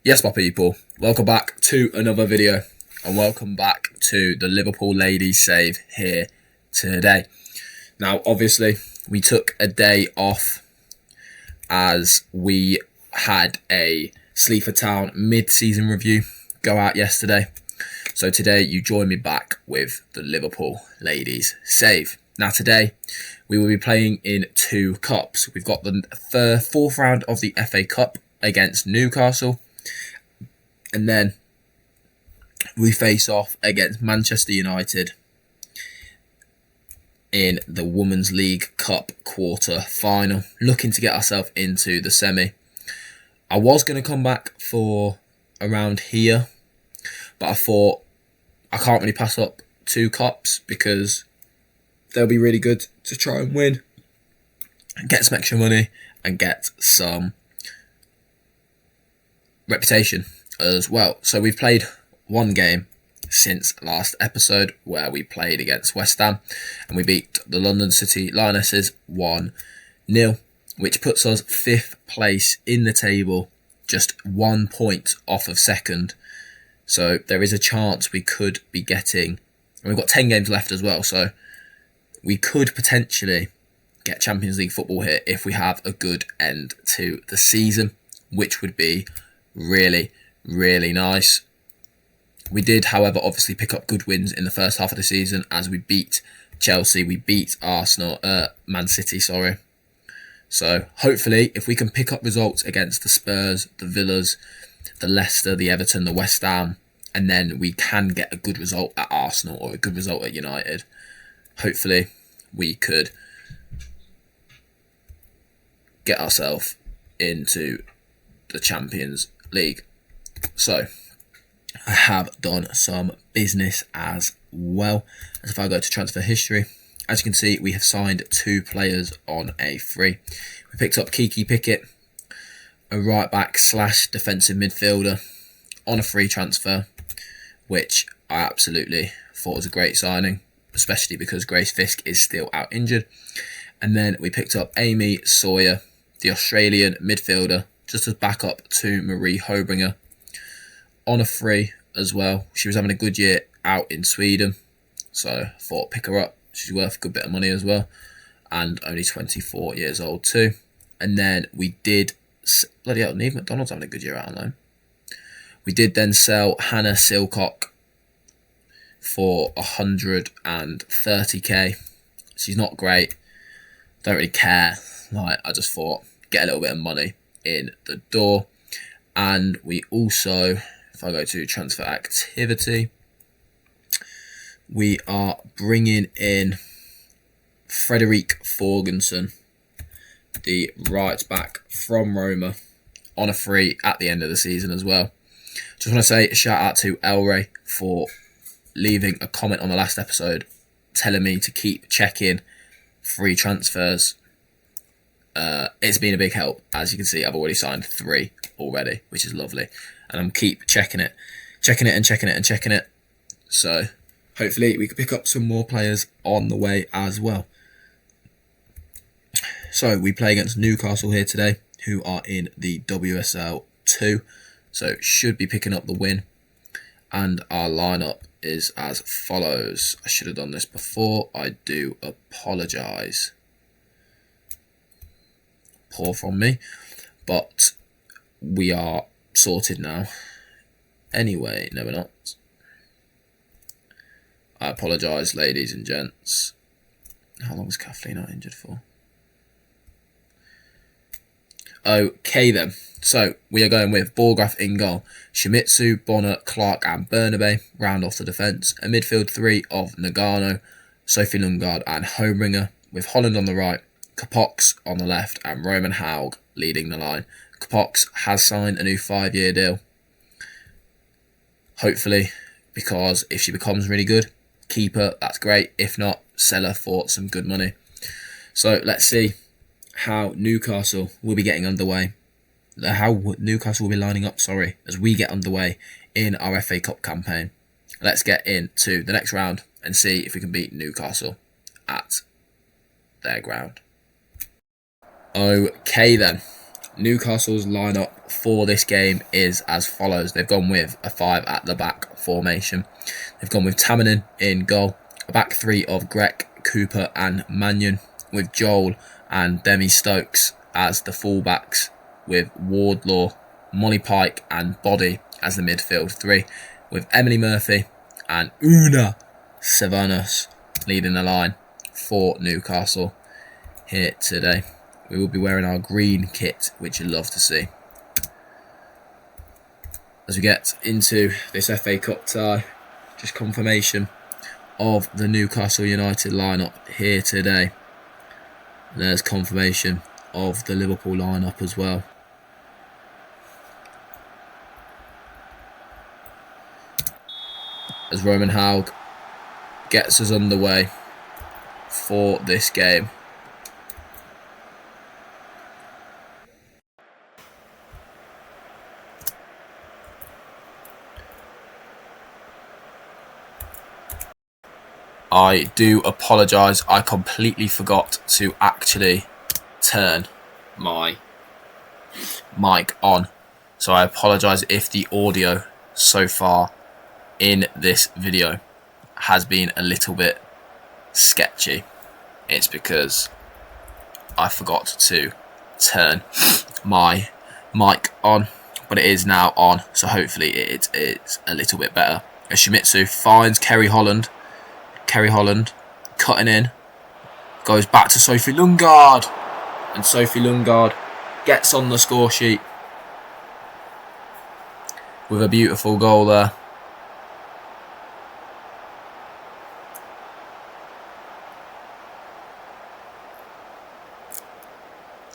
Yes, my people, welcome back to another video and welcome back to the Liverpool ladies save here today. Now, obviously, we took a day off as we had a Sleaford Town mid-season review go out yesterday. So today you join me back with the Liverpool ladies save. Now today we will be playing in two cups. We've got the fourth round of the FA Cup against Newcastle. And then we face off against Manchester United in the Women's League Cup quarter final, looking to get ourselves into the semi. I was going to come back for around here, but I thought I can't really pass up two cups because they'll be really good to try and win, get some extra money and get some reputation as well. So we've played one game since last episode where we played against West Ham and we beat the London City Lionesses 1-0, which puts us 5th place in the table, just 1 point off of second. So there is a chance we could be getting, and we've got 10 games left as well, so we could potentially get Champions League football here if we have a good end to the season, which would be really nice. We did, however, obviously pick up good wins in the first half of the season as we beat Chelsea, we beat Man City. So hopefully if we can pick up results against the Spurs, the Villas, the Leicester, the Everton, the West Ham, and then we can get a good result at Arsenal or a good result at United, hopefully we could get ourselves into the Champions League. So I have done some business as well. As if I go to transfer history, as you can see, we have signed 2 players on a free. We picked up Kiki Pickett, a right back / defensive midfielder, on a free transfer, which I absolutely thought was a great signing, especially because Grace Fisk is still out injured. And then we picked up Amy Sawyer, the Australian midfielder, just as backup to Marie Hobringer, on a free as well. She was having a good year out in Sweden, so I thought pick her up. She's worth a good bit of money as well, and only 24 years old too. And then we did, bloody hell, Neve McDonald's having a good year out on loan. We did then sell Hannah Silcock for 130k. She's not great, don't really care. I just thought get a little bit of money in the door. And we also, if I go to transfer activity, we are bringing in Frederick Forgenson, the right back from Roma, on a free at the end of the season as well. Just want to say a shout out to Elray for leaving a comment on the last episode telling me to keep checking free transfers. It's been a big help. As you can see, I've already signed 3 already, which is lovely, and I'm keep checking it. So hopefully we can pick up some more players on the way as well. So we play against Newcastle here today, who are in the WSL 2, so should be picking up the win. And our lineup is as follows. I should have done this before, I do apologise. Poor from me, but we are sorted now. Anyway, no we're not. I apologise, ladies and gents. How long was Kathleen not injured for? Okay then. So we are going with Borgraf in goal, Shimizu, Bonner, Clark and Bernabe round off the defence. A midfield 3 of Nagano, Sophie Lundgaard and Hobringer, with Holland on the right, Kapox on the left and Roman Haug leading the line. Kapox has signed a new 5-year deal. Hopefully, because if she becomes really good, keep her, that's great. If not, sell her for some good money. So let's see how Newcastle will be getting underway. How Newcastle will be lining up, as we get underway in our FA Cup campaign. Let's get into the next round and see if we can beat Newcastle at their ground. Okay then, Newcastle's lineup for this game is as follows. They've gone with a 5 at the back formation. They've gone with Tamanin in goal, a back three of Greg, Cooper and Mannion, with Joel and Demi Stokes as the fullbacks, with Wardlaw, Molly Pike and Body as the midfield three, with Emily Murphy and Una Savanos leading the line for Newcastle here today. We will be wearing our green kit, which you'd love to see. As we get into this FA Cup tie, just confirmation of the Newcastle United lineup here today. There's confirmation of the Liverpool lineup as well. As Roman Haug gets us underway for this game. I do apologise, I completely forgot to actually turn my mic on. So I apologise if the audio so far in this video has been a little bit sketchy. It's because I forgot to turn my mic on, but it is now on, so hopefully it's a little bit better. As Shimizu finds Kerry Holland cutting in, goes back to Sophie Lundgaard, and Sophie Lundgaard gets on the score sheet with a beautiful goal there.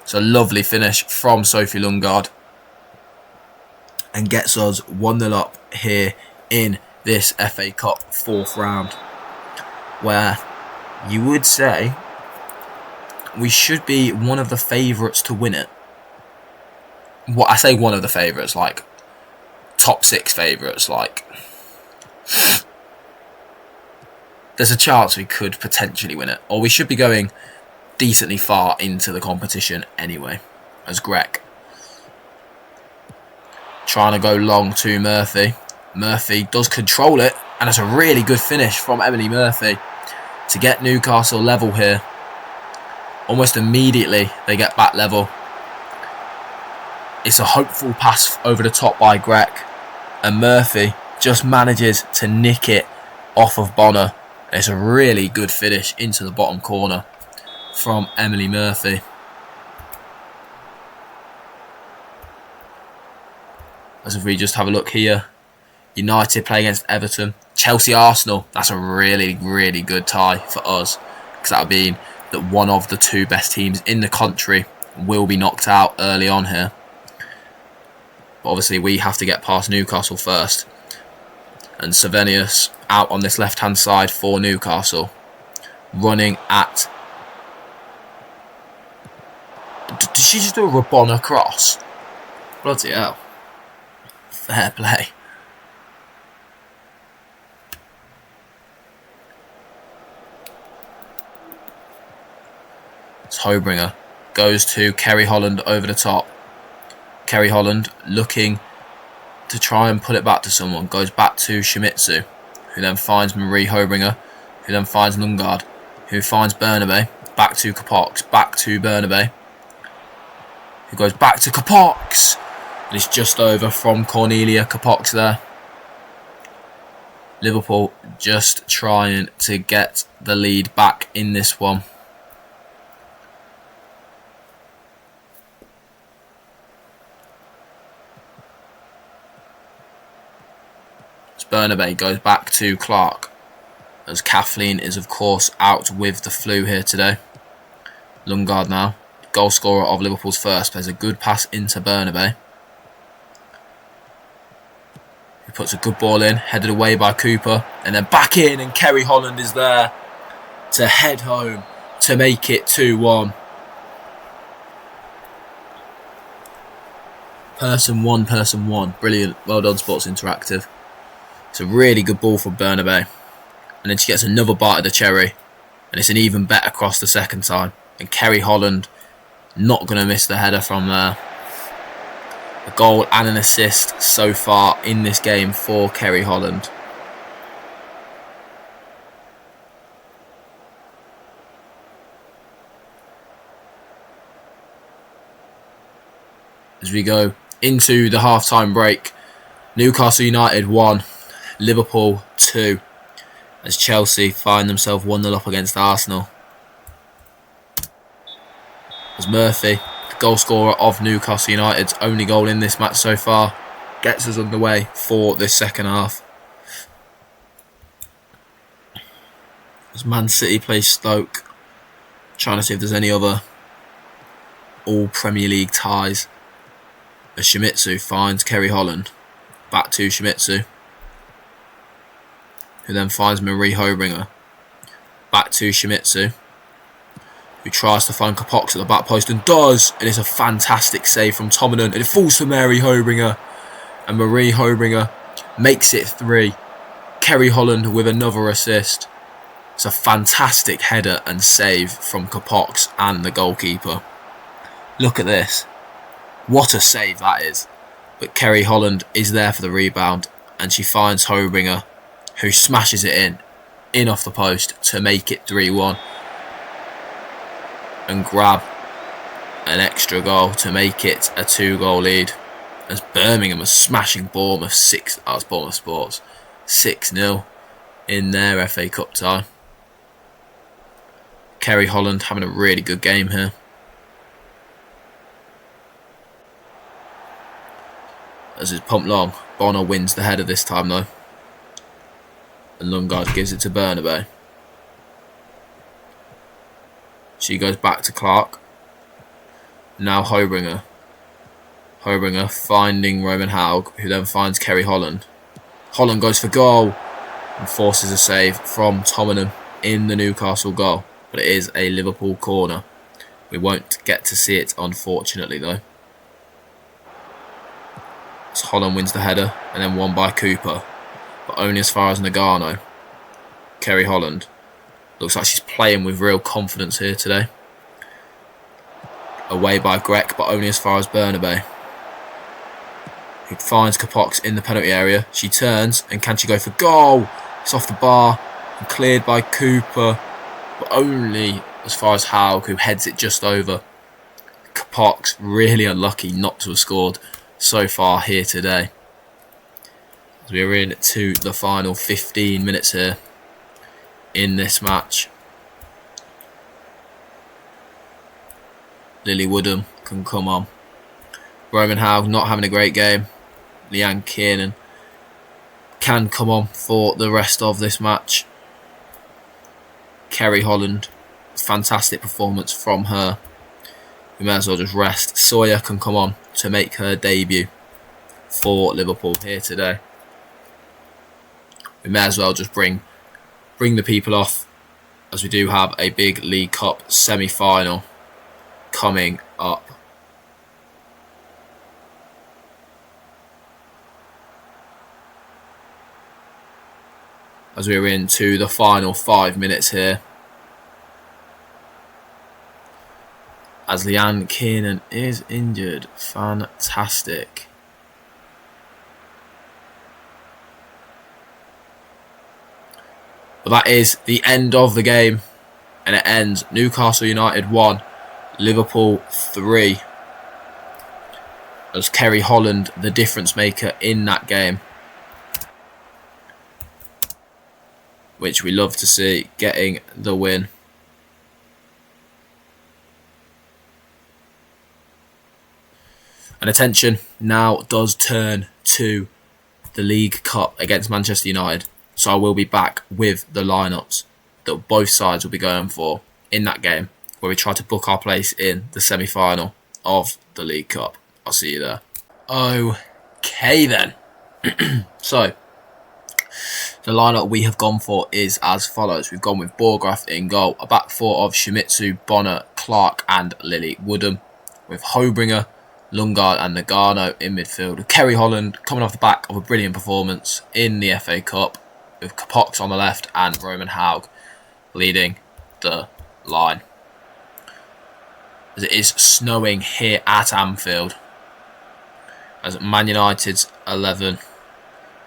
It's a lovely finish from Sophie Lundgaard and gets us 1-0 up here in this FA Cup 4th round, where you would say we should be one of the favourites to win it. What I say, one of the favourites, like top 6 favourites, like there's a chance we could potentially win it, or we should be going decently far into the competition anyway. As Greg trying to go long to Murphy. Murphy does control it, and it's a really good finish from Emily Murphy to get Newcastle level here. Almost immediately they get back level. It's a hopeful pass over the top by Greg, and Murphy just manages to nick it off of Bonner. It's a really good finish into the bottom corner from Emily Murphy. As if we just have a look here, United play against Everton, Chelsea Arsenal. That's a really, really good tie for us, because that would mean that one of the 2 best teams in the country will be knocked out early on here. But obviously we have to get past Newcastle first, and Savenius out on this left hand side for Newcastle, running at... Did she just do a Rabona cross? Bloody hell. Fair play. It's Hobringer. Goes to Kerry Holland over the top. Kerry Holland looking to try and put it back to someone. Goes back to Shimizu, who then finds Marie Hobringer, who then finds Lundgaard, who finds Bernabe. Back to Capox. Back to Bernabe, who goes back to Capox. And it's just over from Cornelia Capox there. Liverpool just trying to get the lead back in this one. Bernabe goes back to Clark, as Kathleen is of course out with the flu here today. Lundgaard now, goal scorer of Liverpool's first, plays a good pass into Bernabe, who puts a good ball in, headed away by Cooper, and then back in, and Kerry Holland is there to head home to make it 2-1. Person one. Brilliant. Well done, Sports Interactive. It's a really good ball from Bernabe. And then she gets another bite of the cherry. And it's an even better cross the second time. And Kerry Holland not going to miss the header from there. A goal and an assist so far in this game for Kerry Holland. As we go into the half-time break, Newcastle United 1, Liverpool 2, as Chelsea find themselves 1-0 up against Arsenal. As Murphy, the goal scorer of Newcastle United's only goal in this match so far, gets us underway for this second half. As Man City plays Stoke, trying to see if there's any other all Premier League ties. As Shimizu finds Kerry Holland, back to Shimizu, who then finds Marie Hobringer, back to Shimizu, who tries to find Kapox at the back post and does, and it's a fantastic save from Tomanen, and it falls for Mary Hobringer, and Marie Hobringer makes it 3. Kerry Holland with another assist. It's a fantastic header and save from Kapox and the goalkeeper. Look at this. What a save that is. But Kerry Holland is there for the rebound, and she finds Hobringer, who smashes it in off the post to make it 3-1 and grab an extra goal to make it a 2-goal lead. As Birmingham are smashing Bournemouth 6-0 in their FA Cup tie. Kerry Holland having a really good game here. As it's pumped long, Bonner wins the header this time though. And Lundgaard gives it to Bernabé. She goes back to Clark. Now Hobringer. Hobringer finding Roman Haug, who then finds Kerry Holland. Holland goes for goal and forces a save from Tomanen in the Newcastle goal. But it is a Liverpool corner. We won't get to see it unfortunately though. As Holland wins the header and then won by Cooper, but only as far as Nagano. Kerry Holland looks like she's playing with real confidence here today. Away by Grech, but only as far as Bernabé, who finds Kapox in the penalty area. She turns, and can she go for goal? It's off the bar and cleared by Cooper, but only as far as Haug, who heads it just over. Kapox really unlucky not to have scored so far here today. As we are into the final 15 minutes here in this match. Lily Woodham can come on. Roman Haug not having a great game. Leanne Kiernan can come on for the rest of this match. Kerry Holland, fantastic performance from her. We may as well just rest. Sawyer can come on to make her debut for Liverpool here today. We may as well just bring the people off, as we do have a big League Cup semi-final coming up. As we're into the final 5 minutes here. As Leanne Kiernan is injured. Fantastic. But that is the end of the game. And it ends Newcastle United 1, Liverpool 3. As Kerry Holland, the difference maker in that game. Which we love to see, getting the win. And attention now does turn to the League Cup against Manchester United. So I will be back with the lineups that both sides will be going for in that game, where we try to book our place in the semi-final of the League Cup. I'll see you there. Okay then. So, the lineup we have gone for is as follows. We've gone with Borgrath in goal, a back four of Shimizu, Bonner, Clark and Lily Woodham, with Hobringer, Lundgaard and Nagano in midfield. Kerry Holland coming off the back of a brilliant performance in the FA Cup, with Kapox on the left and Roman Haug leading the line. As it is snowing here at Anfield. as Man United's 11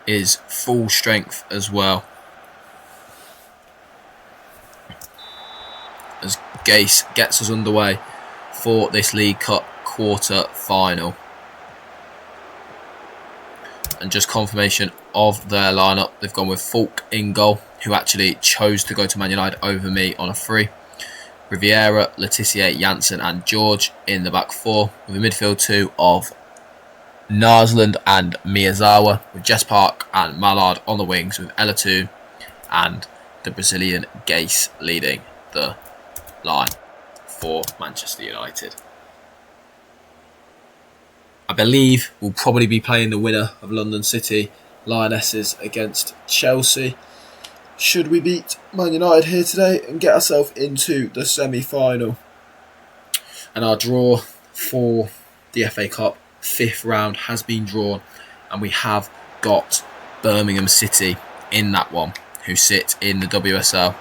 is full strength as well. As Gase gets us underway for this League Cup quarter final. And just confirmation of their lineup. They've gone with Falk in goal, who actually chose to go to Man United over me on a free. Riviera, Letitia, Janssen and George in the back four, with a midfield two of Narsland and Miyazawa, with Jess Park and Mallard on the wings, with Elatoon and the Brazilian Gase leading the line for Manchester United. I believe we'll probably be playing the winner of London City Lionesses against Chelsea. Should we beat Man United here today and get ourselves into the semi-final. And our draw for the FA Cup 5th round has been drawn, and we have got Birmingham City in that one, who sit in the WSL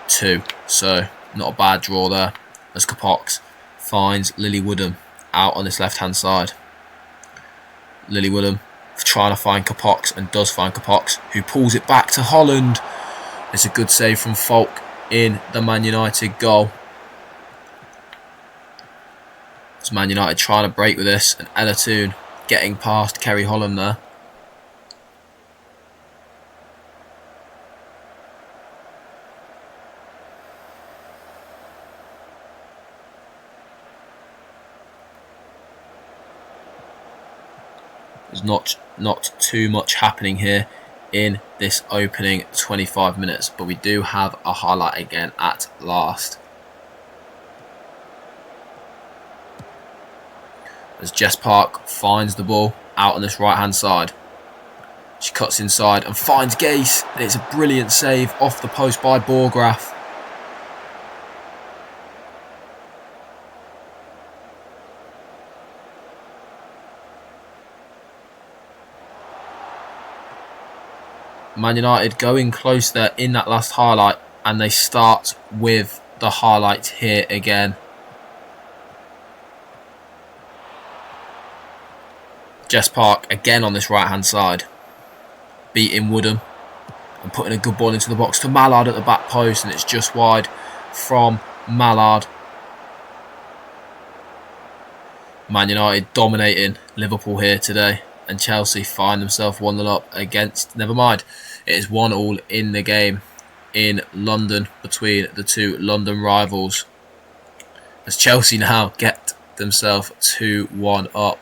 2. So not a bad draw there, as Kapox finds Lily Woodham out on this left hand side. Lily Woodham trying to find Kapox, and does find Kapox, who pulls it back to Holland. It's a good save from Falk in the Man United goal. It's Man United trying to break with this, and Elatoon getting past Kerry Holland there. There's not too much happening here in this opening 25 minutes, but we do have a highlight again at last. As Jess Park finds the ball out on this right hand side. She cuts inside and finds Gase. It's a brilliant save off the post by Borgraf. Man United going close there in that last highlight, and they start with the highlight here again. Jess Park again on this right hand side, beating Woodham and putting a good ball into the box to Mallard at the back post, and it's just wide from Mallard. Man United dominating Liverpool here today, and Chelsea find themselves 1-0 up against, never mind, it is 1-1 in the game in London between the two London rivals, as Chelsea now get themselves 2-1 up.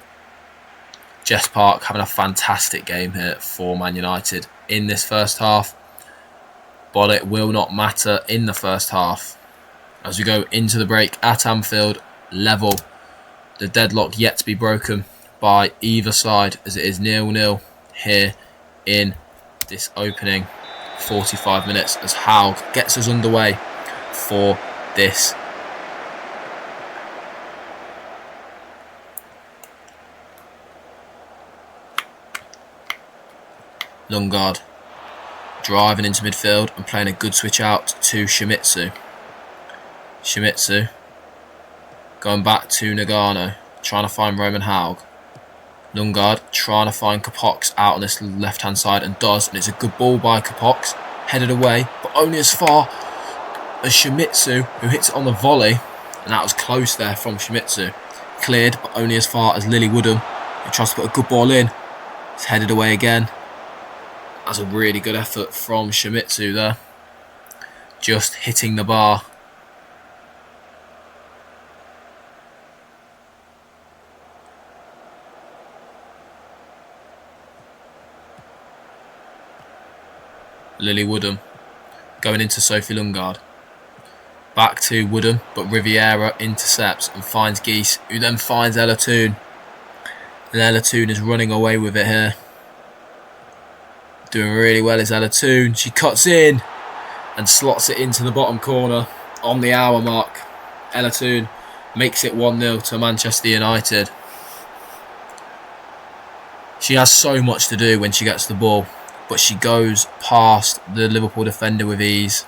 Jess Park having a fantastic game here for Man United in this first half, but it will not matter in the first half as we go into the break at Anfield. Level, the deadlock yet to be broken by either side, as it is 0-0 here in this opening 45 minutes, as Haug gets us underway for this. Lundgaard driving into midfield and playing a good switch out to Shimizu. Shimizu going back to Nagano, trying to find Roman Haug. Lundgaard trying to find Kapox out on this left hand side, and does, and it's a good ball by Kapox, headed away but only as far as Shimizu, who hits it on the volley, and that was close there from Shimizu. Cleared but only as far as Lily Woodham, who tries to put a good ball in. It's headed away again. That's a really good effort from Shimizu there, just hitting the bar. Lily Woodham going into Sophie Lundgaard. Back to Woodham, but Riviera intercepts and finds Geese, who then finds Elatoon. And Elatoon is running away with it here. Doing really well is Elatoon. She cuts in and slots it into the bottom corner on the hour mark. Elatoon makes it 1-0 to Manchester United. She has so much to do when she gets the ball, but she goes past the Liverpool defender with ease.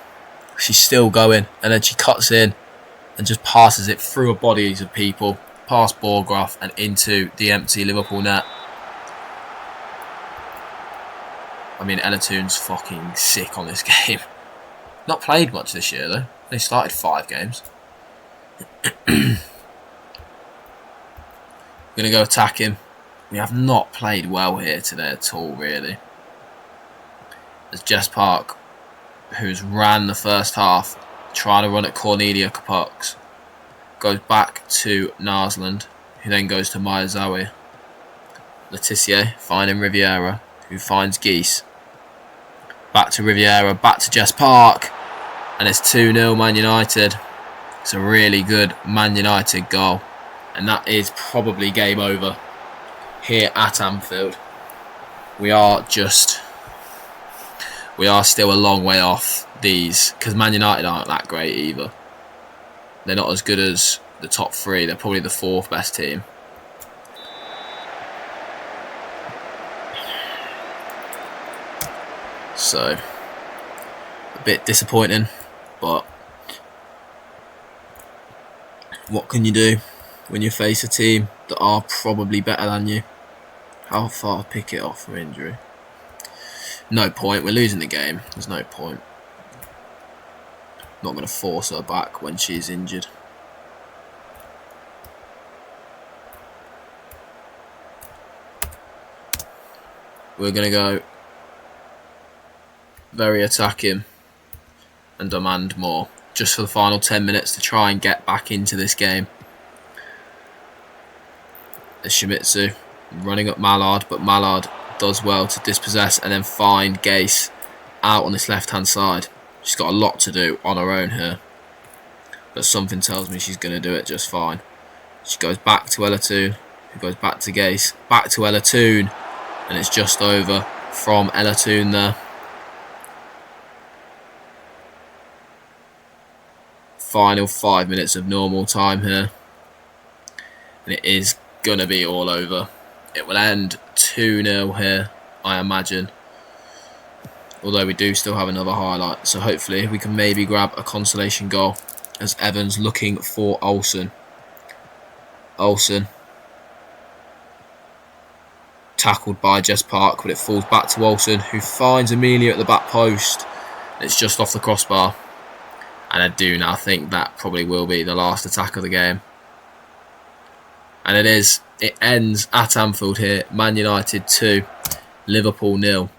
She's still going, and then she cuts in and just passes it through bodies of people past Borgraf and into the empty Liverpool net. I mean, Elatoon's fucking sick on this game. Not played much this year though. They started 5 games. We're going to go attack him. We have not played well here today at all, really. There's Jess Park, who's ran the first half, trying to run at Cornelia Kapox. Goes back to Narsland, who then goes to Miyazawa. Letitia finding Riviera, who finds Geese. Back to Riviera, back to Jess Park. And it's 2-0 Man United. It's a really good Man United goal. And that is probably game over here at Anfield. We are still a long way off these, because Man United aren't that great either. They're not as good as the top 3. They're probably the 4th best team. So, a bit disappointing, but what can you do when you face a team that are probably better than you? How far pick it off for injury? No point. We're losing the game. There's no point. Not going to force her back when she's injured. We're going to go very attacking and demand more, just for the final 10 minutes to try and get back into this game. There's Shimizu running up Mallard, but Mallard does well to dispossess and then find Gase out on this left hand side. She's got a lot to do on her own here, but something tells me she's going to do it just fine. She goes back to Elatoon, who goes back to Gase, back to Elatoon, and it's just over from Elatoon there. Final 5 minutes of normal time here, and it is going to be all over. It will end 2-0 here, I imagine. Although we do still have another highlight. So hopefully we can maybe grab a consolation goal, as Evans looking for Olsen. Olsen. Tackled by Jess Park, but it falls back to Olsen, who finds Amelia at the back post. It's just off the crossbar. And I do now think that probably will be the last attack of the game. And it is. It ends at Anfield here. Man United 2, Liverpool 0.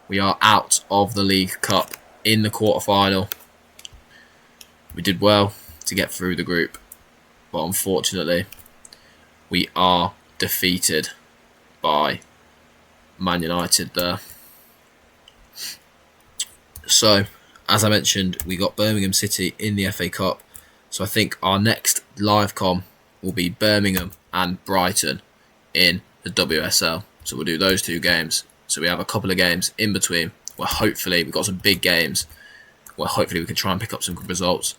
We are out of the League Cup in the quarter-final. We did well to get through the group, but unfortunately we are defeated by Man United there. So, as I mentioned, we got Birmingham City in the FA Cup. So I think our next live com will be Birmingham and Brighton in the WSL. So we'll do those 2 games. So we have a couple of games in between where hopefully we've got some big games where hopefully we can try and pick up some good results.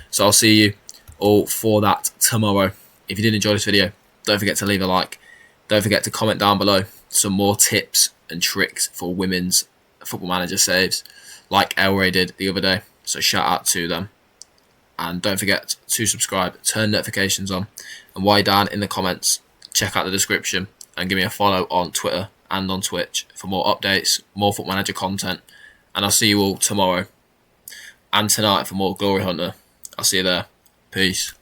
So I'll see you all for that tomorrow. If you did enjoy this video, don't forget to leave a like. Don't forget to comment down below some more tips and tricks for women's Football Manager saves, like Elray did the other day. So shout out to them. And don't forget to subscribe, turn notifications on. And while you're down in the comments, check out the description and give me a follow on Twitter and on Twitch for more updates, more Football Manager content. And I'll see you all tomorrow and tonight for more Glory Hunter. I'll see you there. Peace.